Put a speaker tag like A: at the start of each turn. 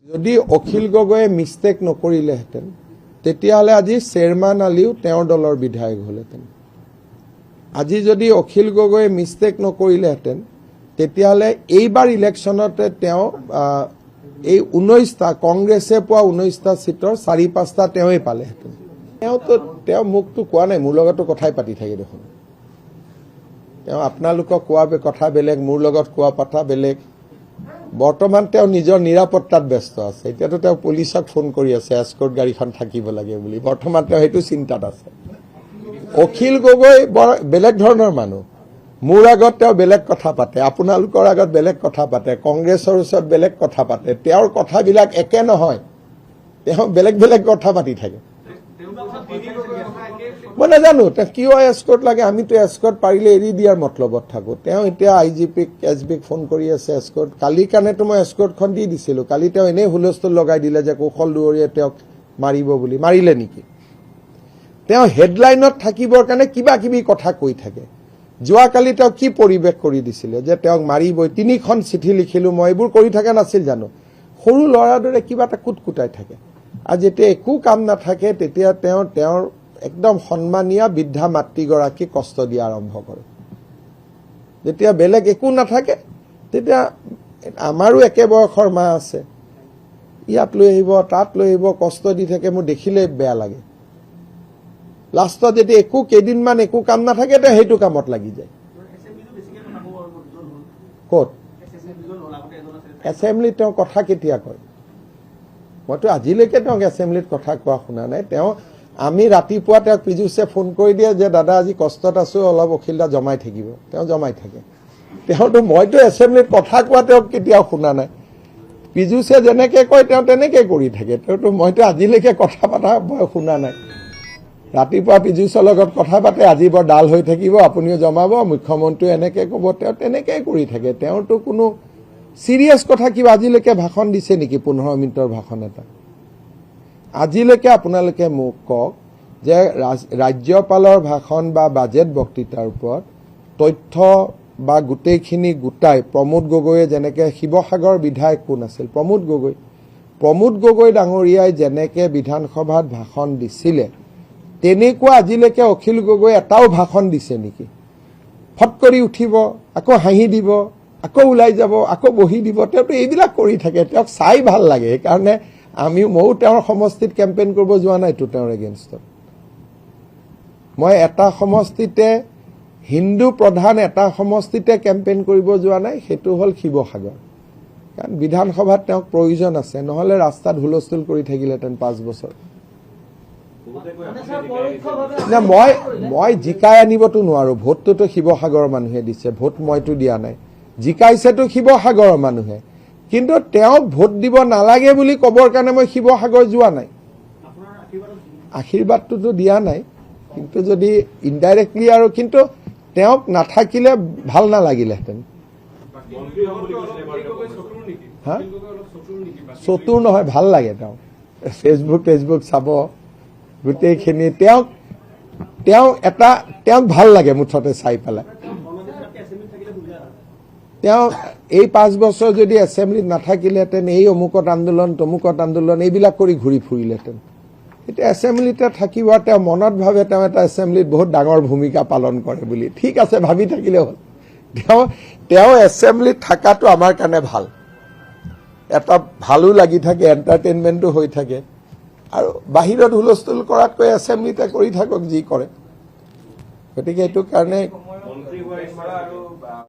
A: যদি অখিল গগৈয়ে মিষ্টেক নকৰিলেহেঁতেন তেতিয়াহ'লে আজি চেয়াৰমান আলীও তেওঁৰ দলৰ বিধায়ক হ'লহেঁতেন। আজি যদি অখিল গগৈয়ে মিষ্টেক নকৰিলেহেঁতেন তেতিয়াহ'লে এইবাৰ ইলেকশ্যনতে তেওঁ এই 19টা কংগ্ৰেছে পোৱা 19টা সিটৰ 4-5টা তেওঁই পালেহেঁতেন। তেওঁ মোকতো কোৱা নাই, মোৰ লগতো কথাই পাতি থাকে দেখোন। তেওঁ আপোনালোকক কোৱা কথা বেলেগ, মোৰ লগত কোৱা কথা বেলেগ। বৰ্তমান তেওঁ নিজৰ নিৰাপত্তাত ব্যস্ত আছে। এতিয়াতো তেওঁ পুলিচক ফোন কৰি আছে এস্কৰ্ট গাড়ীখন থাকিব লাগে বুলি। বৰ্তমান তেওঁ সেইটো চিন্তাত আছে। অখিল গগৈ বৰ বেলেগ ধৰণৰ মানুহ। মোৰ আগত তেওঁ বেলেগ কথা পাতে, আপোনালোকৰ আগত বেলেগ কথা পাতে, কংগ্ৰেছৰ ওচৰত বেলেগ কথা পাতে। তেওঁৰ কথাবিলাক একে নহয়, তেওঁ বেলেগ বেলেগ কথা পাতি থাকে। মই নাজানো তেওঁ কিয় এস্কৰ্ট লাগে। আমিতো এস্কৰ্ট পাৰিলে এৰি দিয়াৰ মতলবত থাকোঁ। তেওঁ এতিয়া IGPক SBক ফোন কৰি আছে এস্কৰ্ট। কালিৰ কাৰণেতো মই এস্কৰ্টখন দি দিছিলোঁ। কালি তেওঁ এনেই হুলস্থুল লগাই দিলে যে কৌশল দুৱৰীয়ে তেওঁক মাৰিব বুলি। মাৰিলে নেকি? তেওঁ হেডলাইনত থাকিবৰ কাৰণে কিবা কিবি কথা কৈ থাকে। যোৱাকালি তেওঁ কি পৰিৱেশ কৰি দিছিলে যে তেওঁক মাৰিবই। 3খন চিঠি লিখিলোঁ মই, এইবোৰ কৰি থকা নাছিল জানো? সৰু ল'ৰাৰ দৰে কিবা এটা কুটকুটাই থাকে। আৰু যেতিয়া একো কাম নাথাকে তেতিয়া তেওঁৰ একদম সন্মানীয় বৃদ্ধা মাতৃগৰাকীক কষ্ট দিয়া আৰম্ভ কৰে। যেতিয়া বেলেগ একো নাথাকে তেতিয়া আমাৰো একে বয়সৰ মা আছে, ইয়াত লৈ আহিব তাত লৈ আহিব, কষ্ট দি থাকে। মোৰ দেখিলে বেয়া লাগে। লাষ্টত যেতিয়া কেইদিনমান একো কাম নাথাকে তেওঁ সেইটো কামত লাগি যায়। ক'ত এছেম্বলিত তেওঁ কথা কেতিয়া কয়? মইতো আজিলৈকে তেওঁক এছেম্বলিত কথা কোৱা শুনা নাই। আমি ৰাতিপুৱা তেওঁক পীযুষে ফোন কৰি দিয়ে যে দাদা আজি কষ্টত আছো, অলপ অখিলদা জমাই থাকিব। তেওঁ জমাই থাকে। মইতো এছেম্বলিত কথা কোৱা তেওঁক কেতিয়াও শুনা নাই। পীযুষে যেনেকে কয় তেওঁ তেনেকে কৰি থাকে। মইতো আজিলৈকে কথা পতা শুনা নাই। ৰাতিপুৱা পীযুষৰ লগত কথা পাতে, আজি বৰ ডাল হৈ থাকিব, আপুনিও জমাব, মুখ্যমন্ত্ৰীয়ে এনেকে ক'ব, তেওঁ তেনেকেই কৰি থাকে। তেওঁতো কোনো চিৰিয়াছ কথা কিবা আজিলৈকে ভাষণ দিছে নেকি? 15 মিনিটৰ ভাষণ এটা আজিলৈকে আপোনালোকে মোক কওক যে ৰাজ্যপালৰ ভাষণ বা বাজেট বক্তৃতাৰ ওপৰত তথ্য বা গোটেইখিনি গোটাই প্ৰমোদ গগৈয়ে যেনেকে শিৱসাগৰ বিধায়ক কোন আছিল? প্ৰমোদ গগৈ ডাঙৰীয়াই যেনেকে বিধানসভাত ভাষণ দিছিলে তেনেকুৱা আজিলৈকে অখিল গগৈ এটাও ভাষণ দিছে নেকি? ফট কৰি উঠিব, আকৌ হাঁহি দিব, আকৌ ওলাই যাব, আকৌ বহি দিব। তেওঁতো এইবিলাক কৰি থাকে। তেওঁক চাই ভাল লাগে। সেইকাৰণে ময়ো তেওঁৰ সমষ্টিত কেম্পেইন কৰিব যোৱা নাইতো তেওঁৰ এগেইনষ্টত। মই এটা সমষ্টিতে হিন্দু প্ৰধান এটা সমষ্টিতে কেম্পেইন কৰিব যোৱা নাই, সেইটো হ'ল শিৱসাগৰ। কাৰণ বিধানসভাত তেওঁক প্ৰয়োজন আছে, নহ'লে ৰাস্তাত হুলস্থুল কৰি থাকিলেহেঁতেন 5 বছৰ। মই জিকাই আনিবতো নোৱাৰো। ভোটটোতো শিৱসাগৰৰ মানুহে দিছে, ভোট মইতো দিয়া নাই। জিকাইছেতো শিৱসাগৰৰ মানুহে, কিন্তু তেওঁক ভোট দিব নালাগে বুলি ক'বৰ কাৰণে মই শিৱসাগৰ যোৱা নাই। আশীৰ্বাদটোতো দিয়া নাই, কিন্তু যদি ইনডাইৰেক্টলি আৰু কিন্তু তেওঁক নাথাকিলে ভাল নালাগিলেহেঁতেন। চতুৰ নহয়, ভাল লাগে। তেওঁ ফেচবুক চাব গোটেইখিনি। তেওঁক ভাল লাগে মুঠতে চাই পেলাই। তেওঁ এই 5 বছৰ যদি এছেম্বলিত নাথাকিলেহেঁতেন, এই অমুকত আন্দোলন তমুকত আন্দোলন এইবিলাক কৰি ঘূৰি ফুৰিলেহেঁতেন। এতিয়া এছেম্বলিতে থাকিব, তেওঁ মনত ভাবে তেওঁ এটা এছেম্বলিত বহুত ডাঙৰ ভূমিকা পালন কৰে বুলি। ঠিক আছে, ভাবি থাকিলে হ'ল। তেওঁ এছেম্বলিত থকাটো আমাৰ কাৰণে ভাল। এটা ভালো লাগি থাকে, এণ্টাৰটেইনমেণ্টো হৈ থাকে। আৰু বাহিৰত হুলস্থুল কৰাতকৈ এছেম্বলিতে কৰি থাকক যি কৰে। গতিকে এইটো কাৰণে